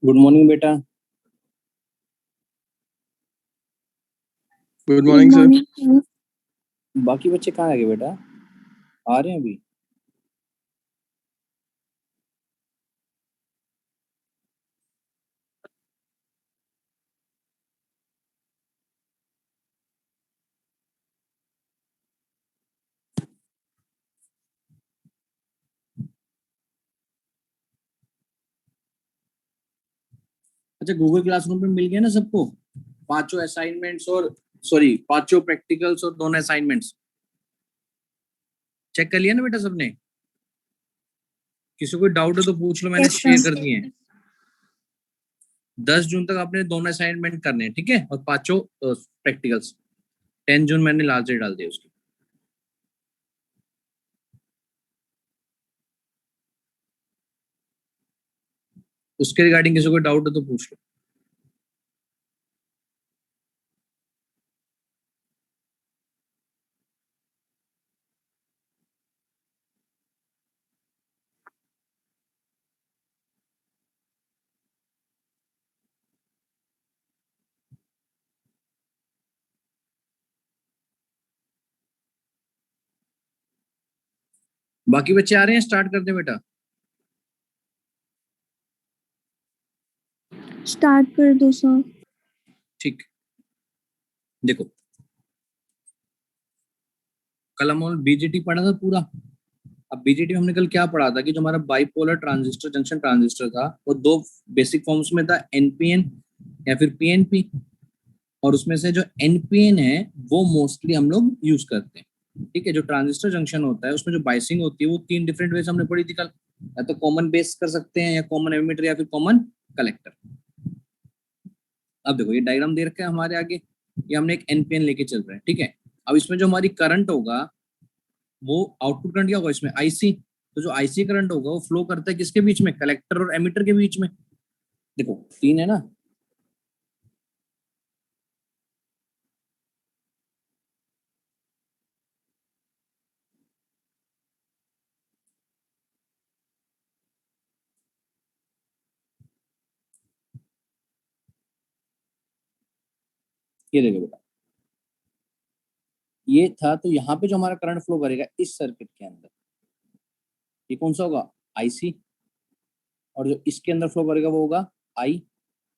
Good morning बेटा। Good morning sir. बाकी बच्चे कहाँ गए बेटा? आ रहे हैं अभी? अच्छा, गूगल क्लासरूम पे मिल गया ना सबको? पांचों असाइनमेंट्स और पांचों प्रैक्टिकल्स और दोनों असाइनमेंट्स चेक कर लिया ना बेटा सबने? किसी को डाउट हो तो पूछ लो, मैंने शेयर कर दिए हैं। 10 जून तक आपने दोनों असाइनमेंट करने हैं, ठीक है? और पांचों प्रैक्टिकल्स 10 जून मैंने लास्ट डेट डाल दी उसकी। उसके रिगार्डिंग किसी को डाउट हो तो पूछ लो। बाकी बच्चे आ रहे हैं, स्टार्ट कर दे बेटा। स्टार्ट कर दो सर। ठीक, देखो कल हम बीजेटी पढ़ा था पूरा। अब बीजेटी में हमने कल क्या पढ़ा था कि जो हमारा बाइपोलर ट्रांजिस्टर जंक्शन ट्रांजिस्टर था वो दो बेसिक फॉर्म्स में था, एनपीएन या फिर पीएनपी। और उसमें से जो एनपीएन है वो मोस्टली हम लोग यूज करते हैं, ठीक है? जो ट्रांजिस्टर जंक्शन होता है उसमें जो बाइसिंग होती है वो 3 डिफरेंट वेज हमने पढ़ी थी कल। या तो कॉमन बेस कर सकते हैं, या कॉमन एमिटर, या फिर कॉमन कलेक्टर। अब देखो ये डायग्राम दे रखा है हमारे आगे, ये हमने एक एनपीएन लेके चल रहे हैं, ठीक है? अब इसमें जो हमारी करंट होगा वो आउटपुट करंट क्या होगा इसमें? आईसी। तो जो आईसी करंट होगा वो फ्लो करता है किसके बीच में? कलेक्टर और एमिटर के बीच में। देखो 3 है ना। ये देखो बेटा, ये था, तो यहाँ पे जो हमारा करंट फ्लो करेगा इस सर्किट के अंदर, ये कौन सा होगा? आईसी। और जो इसके अंदर फ्लो करेगा वो होगा आई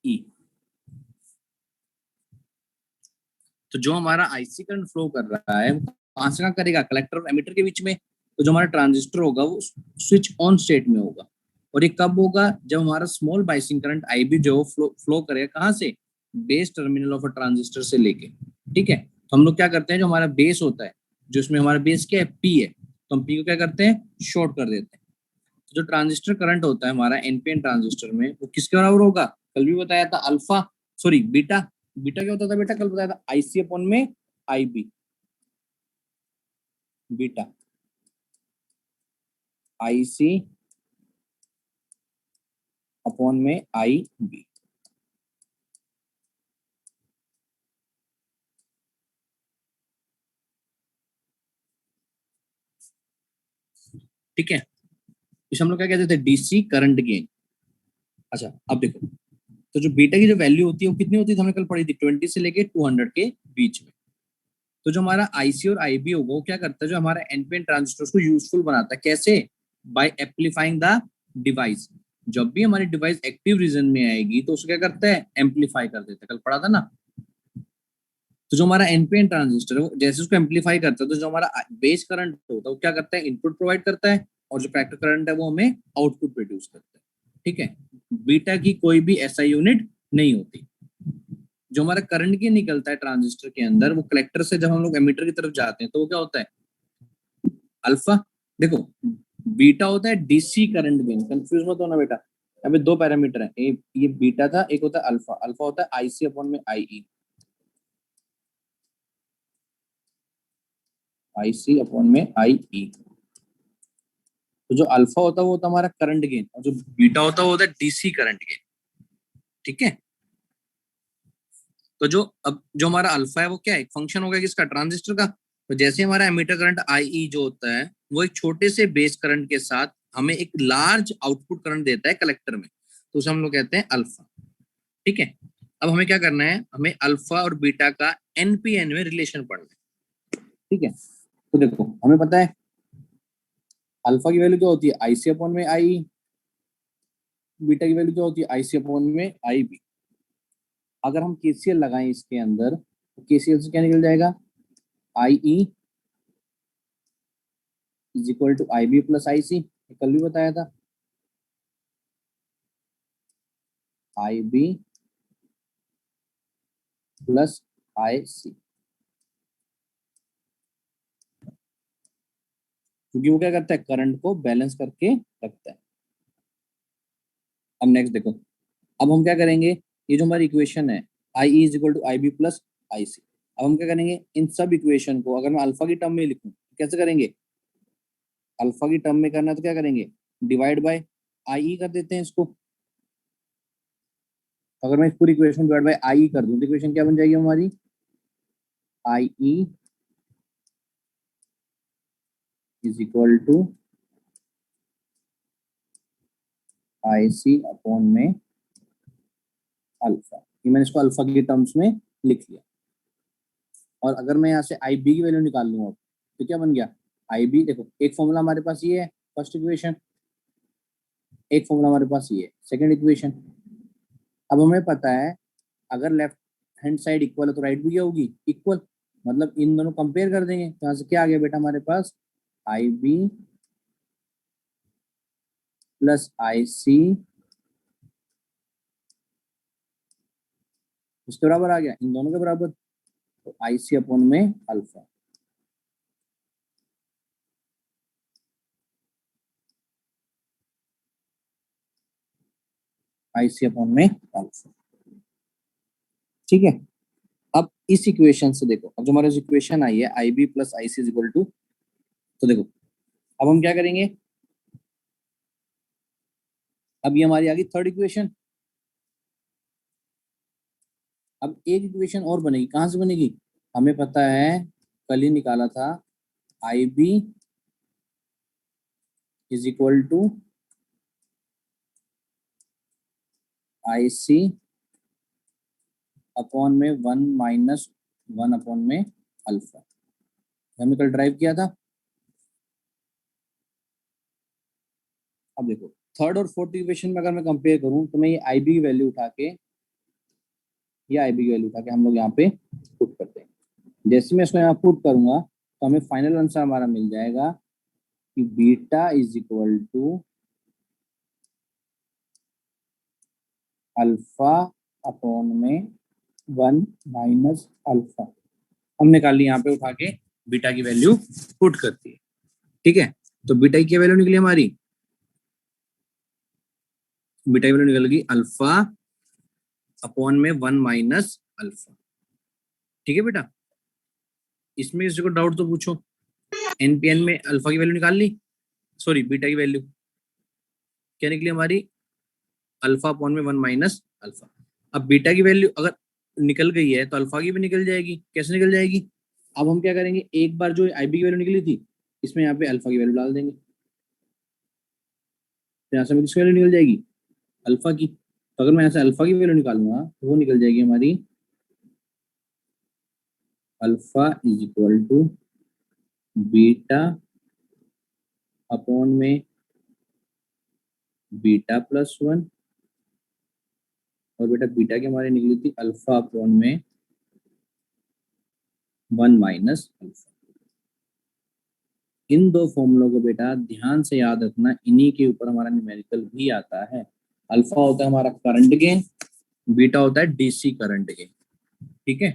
ई। तो जो हमारा आईसी करंट फ्लो कर रहा है कहां से कहां करेगा? कलेक्टर और एमिटर के बीच में। तो जो हमारा ट्रांजिस्टर होगा वो स्विच ऑन स्टेट में होगा। और ये कब होगा? जब हमारा स्मॉल बाइसिंग करंट आईबी जो फ्लो करेगा कहां से? Base terminal of a transistor से लेके, ठीक है? तो हम लोग क्या करते हैं, जो हमारा बेस होता है, जो इसमें हमारा बेस क्या है? पी है, तो हम पी को क्या करते हैं? शॉर्ट कर देते हैं। तो जो ट्रांजिस्टर करंट होता है हमारा एनपीएन ट्रांजिस्टर में वो किसके बराबर होगा? कल भी बताया था, अल्फा, बीटा। बीटा क्या होता था बेटा? कल बताया था, आईसी अपॉन में आईबी। बीटा आईसी अपॉन में आई बी। ठीक है? इसे हम लोग क्या कहते थे? DC current gain. अच्छा अब देखो, तो जो बीटा की जो वैल्यू होती है वो कितनी होती है? हमने कल पढ़ी थी 20 से लेके 200 के बीच में। तो जो हमारा आईसी और आईबी होगा वो क्या करता है? जो हमारा एनपीएन ट्रांजिस्टर को यूजफुल बनाता है। कैसे? By amplifying the device. जब भी हमारी डिवाइस एक्टिव रीजन में आएगी तो उसको क्या करता है? एम्पलीफाई कर देता है। कल पढ़ा था ना। तो जो हमारा एनपीएन ट्रांजिस्टर है वो जैसे उसको एम्पलीफाई करता है, तो जो हमारा बेस करंट होता है वो क्या करता है? इनपुट प्रोवाइड करता है। और जो कलेक्टर करंट है वो हमें आउटपुट प्रोड्यूस करता है, ठीक है? बीटा की कोई भी ऐसा यूनिट नहीं होती। जो हमारा करंट की निकलता है ट्रांजिस्टर के अंदर वो कलेक्टर से जब हम लोग एमीटर की तरफ जाते हैं तो वो क्या होता है? अल्फा। देखो बीटा होता है डीसी करंट गेन, कंफ्यूज मत होना बेटा। यहाँ पे 2 पैरामीटर है, एक ये बीटा था, एक होता है अल्फा। अल्फा होता है आईसी अपॉन में आईई। आईसी अपॉन में आईई। तो जो अल्फा होता है वो होता है हमारा करंट गेन, और जो बीटा होता है वो होता है डीसी करंट गेन, ठीक है? तो जो अब जो हमारा अल्फा है वो क्या है? एक फंक्शन होगा किसका? ट्रांजिस्टर का। तो जैसे हमारा एमीटर करंट आईई जो होता है वो एक छोटे से बेस करंट के साथ हमें एक लार्ज आउटपुट करंट देता है कलेक्टर में। तो उसे हम लोग कहते हैं अल्फा। ठीक है, अब हमें क्या करना है, हमें अल्फा और बीटा का एनपीएन में रिलेशन पढ़ना है। ठीक है, तो देखो हमें पता है अल्फा की वैल्यू क्या होती है, आई सी अपॉन में आई, बीटा की वैल्यू क्या होती है, आई सी अपॉन में आई बी। अगर हम केसीएल लगाएं इसके अंदर तो केसीएल से क्या निकल जाएगा, I E is equal to I B plus I C, कल भी बताया था, आई बी प्लस आई सी, क्योंकि वो क्या करता है, करंट को बैलेंस करके रखता है। अब नेक्स्ट देखो, अब हम क्या करेंगे, ये जो हमारी इक्वेशन है I is equal to I B plus I C, अब हम क्या करेंगे, इन सब इक्वेशन को अगर मैं अल्फा की टर्म में लिखूं तो कैसे करेंगे, अल्फा की टर्म में करना है तो क्या करेंगे, डिवाइड बाय आई ई कर देते हैं इसको। तो अगर मैं इस पूरी equation divide by I E कर दूं तो इक्वेशन क्या बन जाएगी हमारी, I E is equal to I C upon में अल्फा, ये मैंने इसको अल्फा के टर्म्स में लिख लिया। और अगर मैं यहाँ से आई बी की वैल्यू निकाल लूँ अब तो क्या बन गया, आई बी, देखो एक फॉर्मूला हमारे पास ये है फर्स्ट इक्वेशन, एक फॉर्मूला हमारे पास ये है सेकंड इक्वेशन। अब हमें पता है अगर लेफ्ट हैंड साइड इक्वल है तो राइट भी क्या होगी, इक्वल, मतलब इन दोनों कंपेयर कर देंगे तो यहाँ से क्या आ गया बेटा हमारे पास, आई बी प्लस आई सी इसके बराबर आ गया, इन दोनों के बराबर, तो आई सी अपॉन में अल्फा। आई सी अपॉन में अल्फा। ठीक है, अब इस इक्वेशन से देखो, अब जो हमारे इक्वेशन आई है I B plus I C is equal to, तो देखो अब हम क्या करेंगे, अब ये हमारी आ गई थर्ड इक्वेशन। अब एक इक्वेशन और बनेगी, कहां से बनेगी, हमें पता है कल ही निकाला था, I B is equal to I C upon में 1 - 1 अपॉन में अल्फा, हमने कल ड्राइव किया था। अब देखो थर्ड और फोर्थ इक्वेशन में अगर मैं कंपेयर करूं तो मैं ये आई बी की वैल्यू उठा के, ये आई बी की वैल्यू उठा के हम लोग यहाँ पे पुट करते हैं। जैसे मैं इसको यहाँ पुट करूंगा तो हमें फाइनल आंसर हमारा मिल जाएगा कि beta is equal to alpha upon में 1 - अल्फा, हमने निकाल ली यहाँ पे उठा के बीटा की वैल्यू पुट करती है। ठीक है, तो बीटा की क्या वैल्यू निकली हमारी, बीटा की वैल्यू निकल गई अल्फा अपॉन में 1 - अल्फा। ठीक है बेटा, इसमें किसी को डाउट तो पूछो, एनपीएन में अल्फा की वैल्यू निकाल ली, सॉरी बीटा की वैल्यू क्या निकली हमारी, अल्फा अपॉन में 1 - अल्फा। अब बीटा की वैल्यू अगर निकल गई है तो अल्फा की भी निकल जाएगी, कैसे निकल जाएगी, अब हम क्या करेंगे, एक बार जो आई बी की वैल्यू निकली थी इसमें यहाँ पे अल्फा की वैल्यू डाल देंगे, तो यहाँ से हमें किसकी वैल्यू निकल जाएगी, अल्फा की। तो अगर मैं यहाँ से अल्फा की वैल्यू निकालूंगा तो वो निकल जाएगी हमारी alpha is equal to beta upon में बीटा प्लस 1, और बेटा बीटा की हमारी निकली थी अल्फा अपॉन में 1 - अल्फा। इन दो फॉर्मूलों को बेटा ध्यान से याद रखना, इन्हीं के ऊपर हमारा न्यूमेरिकल भी आता है। अल्फा होता है हमारा करंट गेन, बीटा होता है डीसी करंट गेन। ठीक है,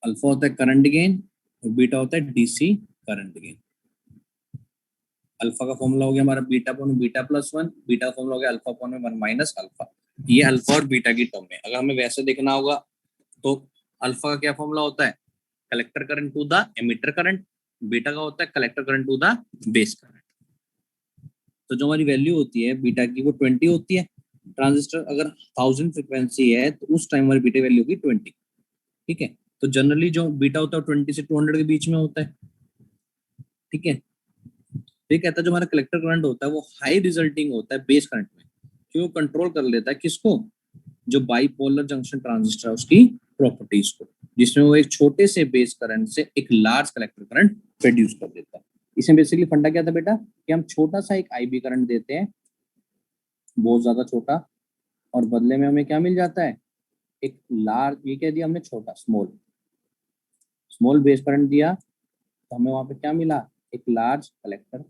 अल्फा होता है करंट गेन और बीटा होता है डीसी करंट गेन। अल्फा का फॉर्मूला हो गया हमारा beta upon beta plus 1, beta का फॉर्मूला हो गया अल्फा अपॉन में 1 - अल्फा। ये अल्फा और बीटा की टर्म है। अगर हमें वैसे देखना होगा तो अल्फा का क्या फॉर्मूला होता है, collector current to the emitter current, beta का होता है collector current to the base current. तो जो हमारी वैल्यू होती है बीटा की वो 20 होती है। ट्रांजिस्टर अगर 1000 फ्रिक्वेंसी है तो उस टाइम हमारी बीटा वैल्यू होगी 20। ठीक है, तो जनरली जो बीटा होता है 20 से 200 के बीच में होता है। ठीक है, ये कहता है जो हमारा कलेक्टर करंट होता है वो हाई रिजल्टिंग होता है बेस करंट में, क्यों कंट्रोल कर लेता है किसको, जो बाइपोलर जंक्शन ट्रांजिस्टर है उसकी प्रॉपर्टीज को, जिसमें वो एक छोटे से बेस करंट से एक लार्ज कलेक्टर करंट प्रोड्यूस कर देता है। इसमें बेसिकली फंडा क्या था बेटा, कि हम छोटा सा एक आईबी करंट देते हैं, बहुत ज्यादा छोटा, और बदले में हमें क्या मिल जाता है, एक लार्ज, ये क्या दिया हमने, छोटा स्मॉल स्मॉल बेस करंट दिया, तो हमें वहां पे क्या मिला, एक large collector.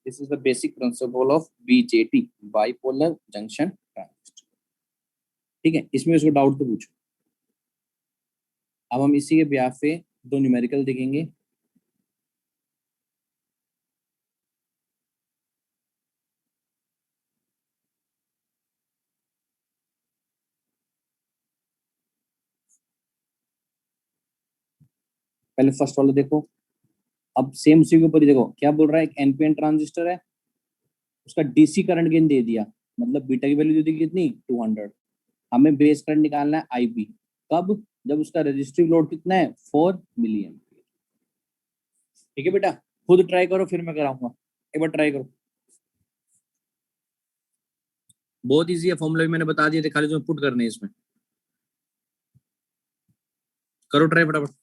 This is the basic principle of BJT, bipolar junction transistor. ठीक है, इसमें उसको डाउट तो पूछो। अब हम इसी के ब्याह पे दो न्यूमेरिकल देखेंगे। पहले फर्स्ट वाला देखो, अब सेम उसी के ऊपर ही देखो क्या बोल रहा है, एक एनपीएन ट्रांजिस्टर है, उसका डीसी करंट गेन दे दिया, मतलब बीटा की वैल्यू दे दी कितनी, 200। हमें बेस करंट निकालना है आईबी, कब, जब उसका रेजिस्टिव लोड कितना है, 4 मिली एम्पियर। ठीक है बेटा, खुद ट्राई करो फिर मैं कराऊंगा, एक बार ट्राई करो, बहुत इजी है, फॉर्मूला भी मैंने बता दिया थे, खाली तुम्हें पुट करने हैं इसमें, करो ट्राई फटाफट।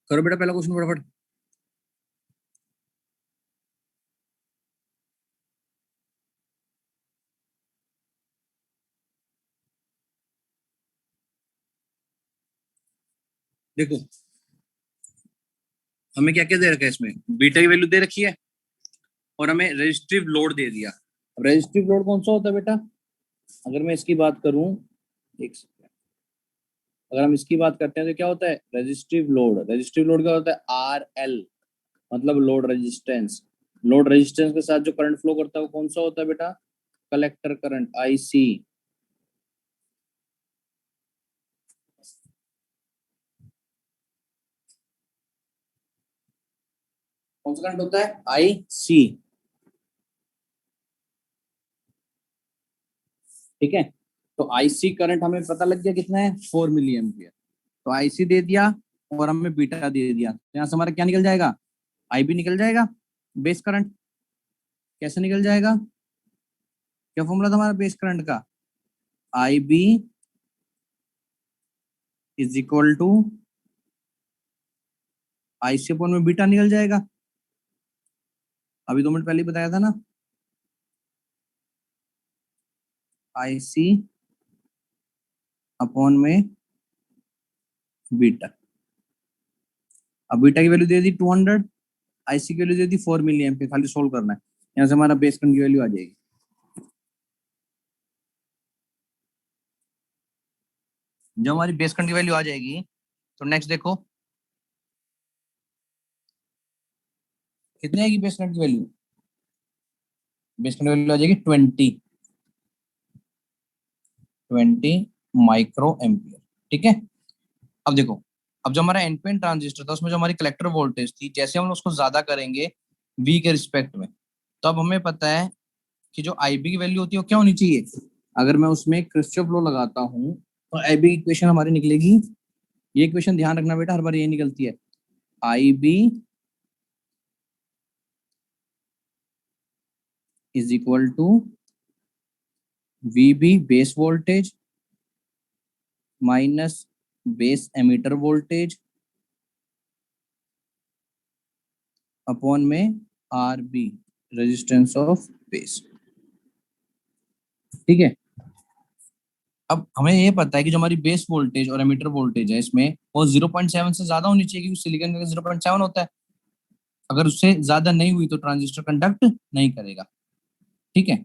करो बेटा पहला क्वेश्चन फटाफट। देखो हमें क्या क्या दे रखा है इसमें, बीटा की वैल्यू दे रखी है और हमें रेजिस्टिव लोड दे दिया। अब रेजिस्टिव लोड कौन सा होता है बेटा, अगर मैं इसकी बात करूं, एक सेकंड, अगर हम इसकी बात करते हैं तो क्या होता है, रेजिस्टिव लोड, रेजिस्टिव लोड क्या होता है, आर एल, मतलब लोड रेजिस्टेंस। लोड रेजिस्टेंस के साथ जो करंट फ्लो करता है वो कौन सा होता है बेटा, कलेक्टर करंट, आईसी। कौन सा करंट होता है, आई सी। ठीक है, तो आईसी करंट हमें पता लग गया कितना है, 4 मिली एम्पियर। तो आईसी दे दिया और हमें बीटा दे दिया, तो यहाँ से हमारा क्या निकल जाएगा, आईबी निकल जाएगा, बेस करंट। कैसे निकल जाएगा, क्या फॉर्मूला था हमारा बेस करंट का, I B is equal to I C upon में बीटा निकल जाएगा, अभी 2 मिनट पहले ही बताया था ना, आई सी अपॉन में बीटा। अब बीटा की वैल्यू दे दी 200, आईसी की वैल्यू दे दी 4 मिली एम्पियर, खाली सोल्व करना है, यहाँ से हमारा बेस करंट की वैल्यू आ जाएगी। जब हमारी बेस करंट की वैल्यू आ जाएगी तो नेक्स्ट देखो कितनी आएगी बेस करंट की वैल्यू, बेस करंट वैल्यू आ जाएगी 20 माइक्रो एम्पियर। ठीक है, अब देखो, अब जो हमारा एनपीएन ट्रांजिस्टर था उसमें जो हमारी कलेक्टर वोल्टेज थी, जैसे हम उसको ज्यादा करेंगे वी के रिस्पेक्ट में, तो अब हमें पता है कि जो आईबी की वैल्यू होती है वो क्या होनी चाहिए। अगर मैं उसमें किरचॉफ लॉ लगाता हूँ तो आईबी की इक्वेशन हमारी निकलेगी, ये इक्वेशन ध्यान रखना बेटा, हर बार ये निकलती है, I B is equal to V B base voltage minus base emitter voltage upon में R B resistance of base. ठीक है, अब हमें ये पता है कि जो हमारी बेस वोल्टेज और एमीटर वोल्टेज है इसमें वो 0.7 से ज्यादा होनी चाहिए, क्योंकि सिलिकॉन का 0.7 होता है। अगर उससे ज्यादा नहीं हुई तो ट्रांजिस्टर कंडक्ट नहीं करेगा। ठीक है,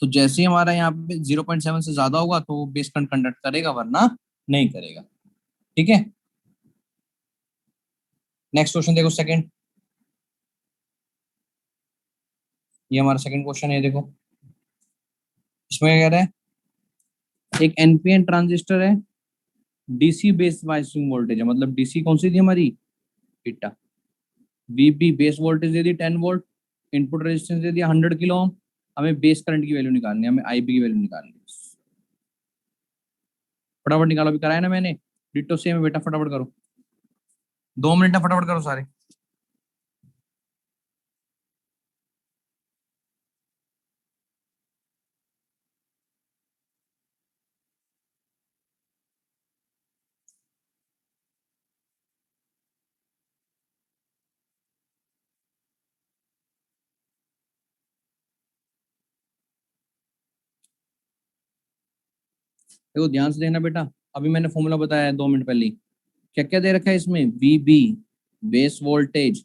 तो जैसे ही हमारा यहाँ पे 0.7 से ज्यादा होगा तो वो बेस करंट कंडक्ट करेगा, वरना नहीं करेगा। ठीक है, नेक्स्ट क्वेश्चन देखो, सेकंड। ये हमारा सेकंड क्वेश्चन है, देखो इसमें क्या कह रहा है, एक एनपीएन ट्रांजिस्टर है, डीसी बेस बायसिंग वोल्टेज है, मतलब डीसी कौन सी थी हमारी, बीटा। वीबी बेस वोल्टेज दे दी 10 वोल्ट, इनपुट रेजिस्टेंस दे दिया 100 किलो ओम। हमें बेस करंट की वैल्यू निकालनी है, हमें आईबी की वैल्यू निकालनी है। फटाफट निकालो, अभी कराया ना मैंने, डिटो सेम है बेटा, फटाफट करो, 2 मिनट में फटाफट करो सारे। देखो ध्यान से देखना बेटा, अभी मैंने फॉर्मूला बताया है 2 मिनट पहले ही। क्या क्या दे रखा है इसमें, V B base voltage,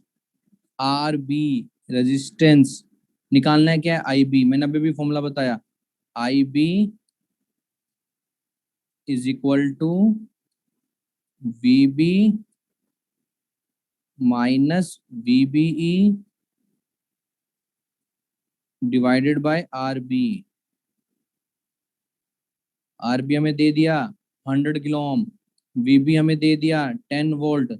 R B resistance, निकालना है क्या है आई बी, मैंने अभी भी फॉर्मूला बताया, I B is equal to V B minus V B E divided by R B. R B हमें दे दिया 100 किलो ओम, वीबी हमें दे दिया 10 वोल्ट,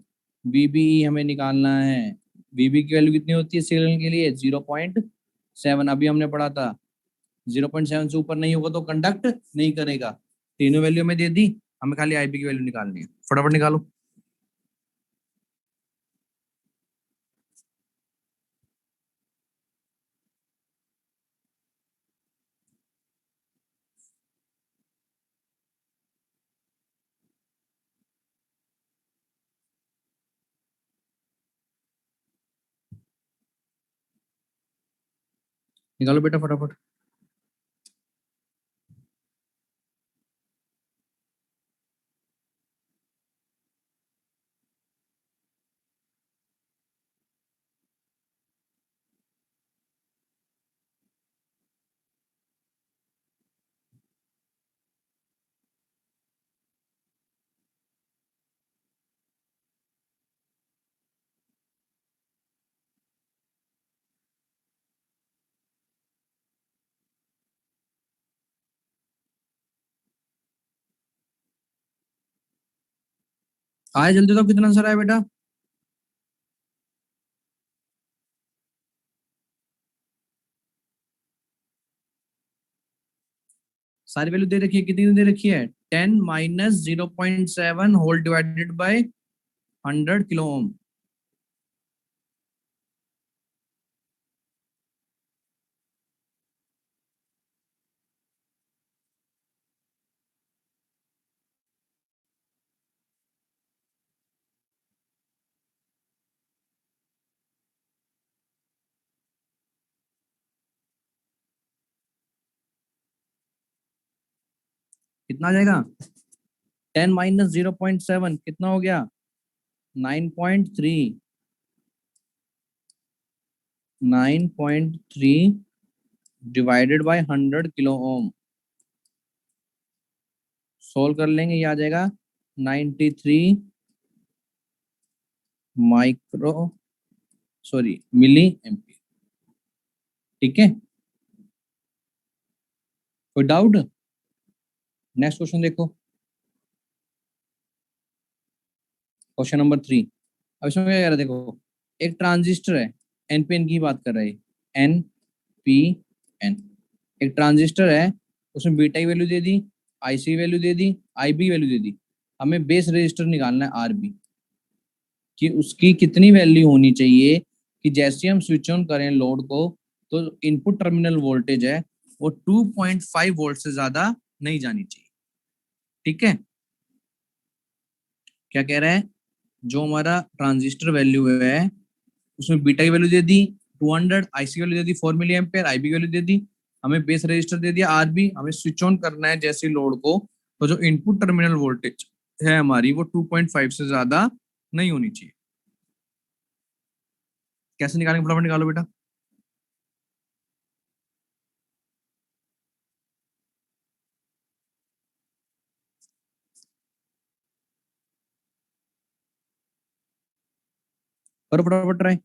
वीबीई हमें निकालना है। वीबी की वैल्यू कितनी होती है सिग्नल के लिए, 0.7, अभी हमने पढ़ा था, 0.7 से ऊपर नहीं होगा तो कंडक्ट नहीं करेगा। तीनों वैल्यू हमें दे दी, हमें खाली आईबी की वैल्यू निकालनी है, फटाफट निकालो। निकालो बेटा फटाफट। आए जल्दी, तो कितना आंसर आया बेटा, सारी वैल्यू दे रखी है, कितनी दे रखी है, 10 - 0.7 whole divided by 100 kilo ohm. कितना आ जाएगा, 10 - 0.7 कितना हो गया, 9.3, 9.3 divided by 100 kilo Om. Solve कर लेंगे, ये आ जाएगा 93 मिली एम्पियर। ठीक है, कोई डाउट? नेक्स्ट क्वेश्चन देखो, क्वेश्चन नंबर 3। अब इसमें क्या कह रहा है, देखो एक ट्रांजिस्टर है, एनपीएन की बात कर रहा है, एनपीएन एक ट्रांजिस्टर है, उसमें बीटा की वैल्यू दे दी, आईसी वैल्यू दे दी, आईबी वैल्यू दे दी। हमें बेस रजिस्टर निकालना है आरबी, कि उसकी कितनी वैल्यू होनी चाहिए कि जैसे हम स्विच ऑन करें लोड को तो इनपुट टर्मिनल वोल्टेज है वो 2.5 वोल्ट से ज्यादा नहीं जानी चाहिए। ठीक है, क्या कह रहा है, जो हमारा ट्रांजिस्टर वैल्यू है उसमें बीटा की वैल्यू दे दी 200, आईसी वैल्यू दे दी 4 मिली एम्पेयर, आईबी वैल्यू दे दी, हमें बेस रजिस्टर दे दिया आरबी, हमें स्विच ऑन करना है जैसे लोड को, तो जो इनपुट टर्मिनल वोल्टेज है हमारी वो 2.5 से ज्यादा नहीं होनी चाहिए। कैसे निकालेंगे, फटाफट निकालो बेटा। करो फटाफट ट्राई।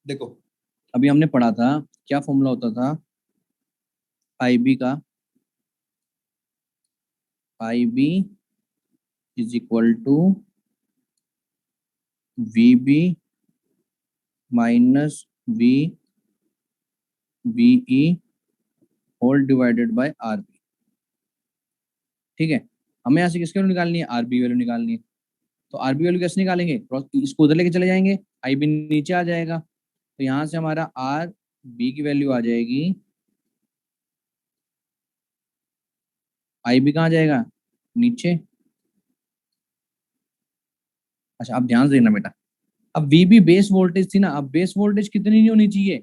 देखो अभी हमने पढ़ा था, क्या फॉर्मूला होता था आईबी का, IB is equal to VB minus V BE whole divided by RB. ठीक है, हमें यहाँ से किसकी वैल्यू निकालनी है, आरबी वैल्यू निकालनी है। तो आरबी वैल्यू कैसे निकालेंगे, इसको उधर लेके चले जाएंगे, आईबी नीचे आ जाएगा, तो यहाँ से हमारा आर बी की वैल्यू आ जाएगी, आईबी कहाँ जाएगा, नीचे। अच्छा अब ध्यान से देना बेटा, अब वी भी बेस वोल्टेज थी ना, अब बेस वोल्टेज कितनी नहीं होनी चाहिए,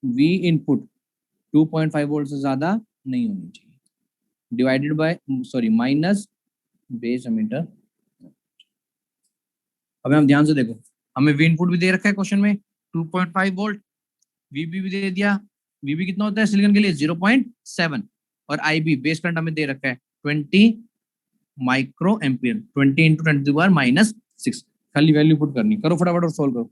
वी इनपुट 2.5 वोल्ट से ज्यादा नहीं होनी चाहिए, divided by minus base ammeter. अब हम ध्यान से देखो, हमें वी इनपुट भी दे रखा है क्वेश्चन में 2.5 वोल्ट, वीबी भी दे दिया, वीबी कितना होता है सिलिकॉन के लिए 0.7, और आईबी बेस करंट हमें दे रखा है 20 माइक्रो एम्पियर, 20 इंटू 10⁻⁶। खाली वैल्यू पुट करनी, करो फटाफट और सोल्व करो।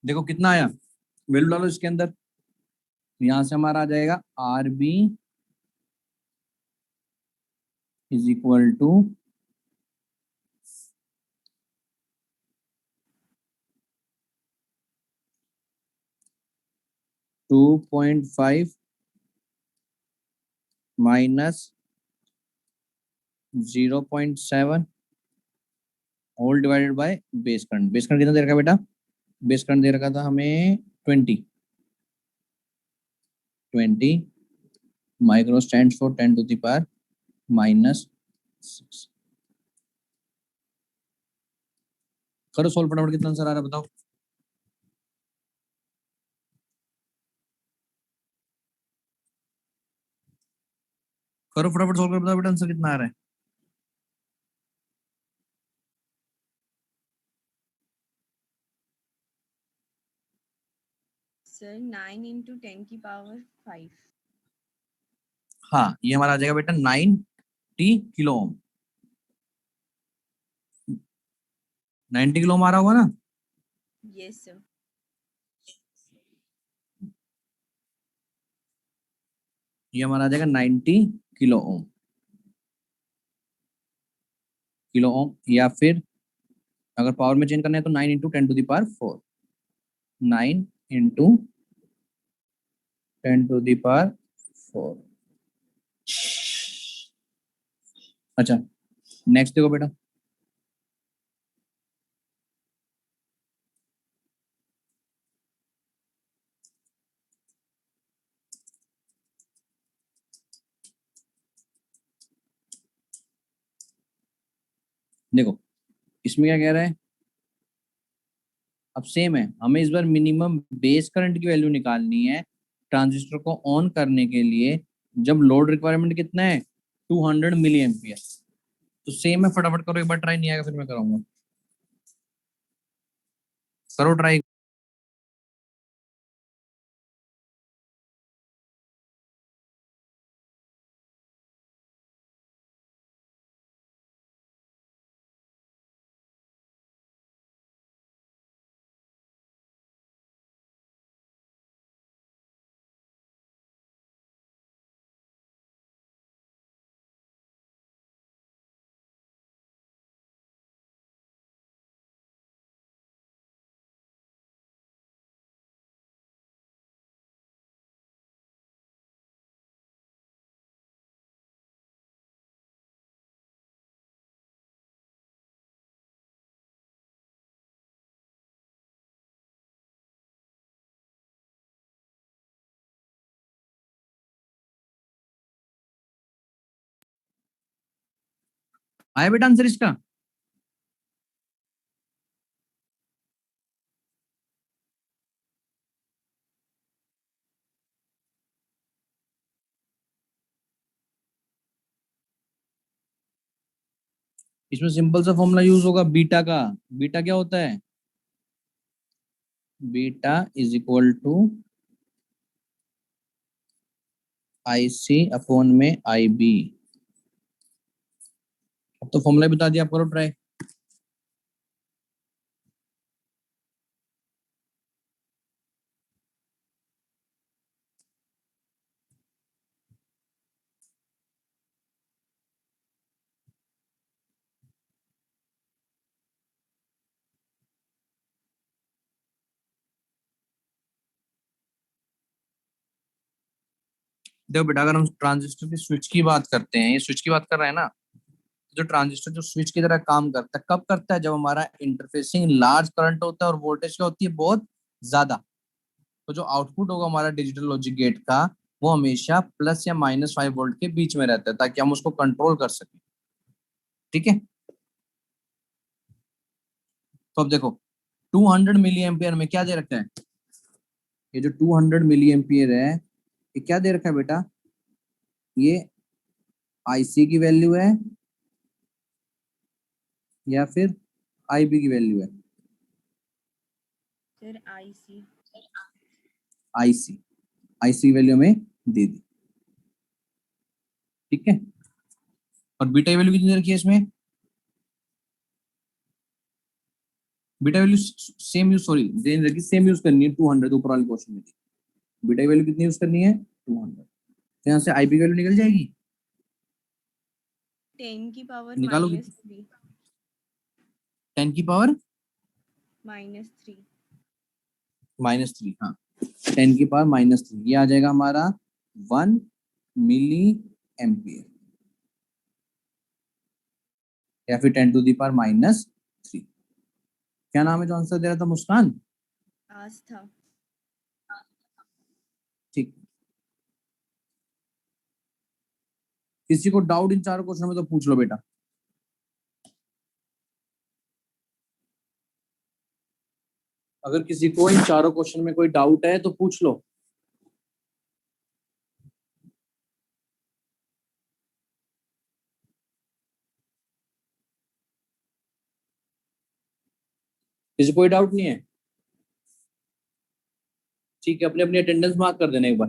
देखो कितना आया, वैल्यू डालो इसके अंदर, तो यहां से हमारा आ जाएगा R B is equal to 2.5 minus 0.7 whole divided by base current. Base current कितना दे रखा है बेटा, बेस करंट दे रखा था हमें 20 माइक्रो स्टैंड फॉर 10⁻⁻⁶। करो सोल्व फटाफट, कितना आंसर आ रहा है बताओ। करो फटाफट सोल्व कर, बताओ बेटा आंसर कितना आ रहा है। सर 9 × 10⁵ हाँ, ये हमारा आ जाएगा बेटा 90 किलो ओम। 90 किलो ओम आ रहा होगा ना? Yes sir. ये हमारा आ जाएगा 90 किलो ओम, या फिर अगर पावर में चेंज करना है तो 9 × 10⁴, 9 × 10⁴। अच्छा, नेक्स्ट देखो बेटा। देखो इसमें क्या कह रहा है, अब सेम है, हमें इस बार मिनिमम बेस करंट की वैल्यू निकालनी है ट्रांजिस्टर को ऑन करने के लिए, जब लोड रिक्वायरमेंट कितना है 200 मिली एम्पियर। तो सेम है, फटाफट करो, एक बार ट्राई, नहीं आएगा फिर मैं कराऊंगा, करो ट्राई। आया बेटा आंसर इसका? इसमें सिंपल सा फॉर्मूला यूज होगा बीटा का। बीटा क्या होता है? Beta is equal to IC/IB। अब तो फॉर्मूला बता दिया, आप करो ट्राई। देखो बेटा, अगर हम ट्रांजिस्टर की स्विच की बात करते हैं, ये स्विच की बात कर रहे हैं ना, जो ट्रांजिस्टर जो स्विच की तरह काम करता है, कब करता है? जब हमारा इंटरफेसिंग लार्ज करंट होता है और वोल्टेज क्या होती है, बहुत ज्यादा। तो जो आउटपुट होगा हमारा डिजिटल लॉजिक गेट का, वो हमेशा प्लस या -5 वोल्ट के बीच में रहता है, ताकि हम उसको कंट्रोल कर सकें। ठीक है, तो अब देखो 200 मिली एम्पियर में क्या दे रखा है? ये जो 200 मिली एम्पियर है, ये क्या दे रखा है बेटा? ये IC की वैल्यू है या फिर IB की वैल्यू है? Sir IC। IC की वैल्यू हमें दे दी। ठीक है, और बीटा की वैल्यू कितनी दे रखी है इसमें? Beta value same use, sorry then रखी, सेम यूज करनी है 200 ऊपर वाले क्वेश्चन में थी। बीटा की वैल्यू कितनी यूज करनी है? 200। तो यहाँ से IB की वैल्यू निकल जाएगी, 10 की पावर निकालो कितनी? -3। 10 की पावर -3। -3, हाँ, 10 की पावर -3, ये आ जाएगा हमारा 1 मिली एम्पियर, या फिर 10⁻⁻3। क्या नाम है जो आंसर दे रहा था? मुस्कान? आस्था। ठीक, किसी को डाउट इन चारों क्वेश्चन में तो पूछ लो बेटा। अगर किसी को इन चारों क्वेश्चन में कोई डाउट है तो पूछ लो। किसी को कोई डाउट नहीं है? ठीक है, अपनी अपनी अटेंडेंस मार्क कर देना एक बार।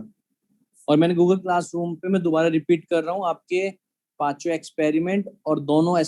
और मैंने गूगल क्लासरूम पे मैं दोबारा रिपीट कर रहा हूँ आपके 5वें एक्सपेरिमेंट और दोनों